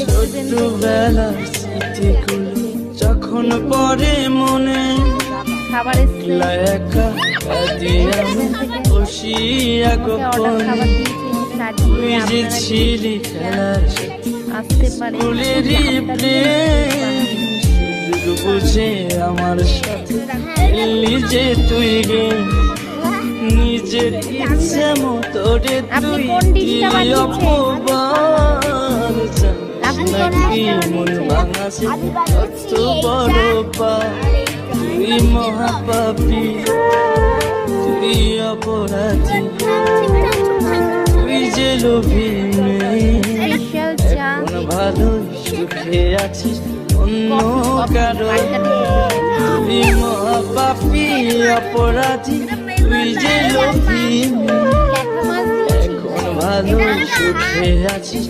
ছোট্টবেলার স্মৃতিগুলো যখন পরে মনে একা আমি বসিয়া গোপনে তুই যে ছিলি খেলার স্কুলেরই প্রেম বুঝে আমার সাথে নিজে তুই গে নিজের ইচ্ছে মতো রে তুই অপমান নাকি মন ভাঙাছে কত বড় পা তুই মহাপাপী তুই অপরাধী তুই যে লোভী এখন ভালো সুখে আছিস অন্য কারো তুই মহাপাপী অপরাধী তুই যে লোভী এখন ভালো সুখে আছিস।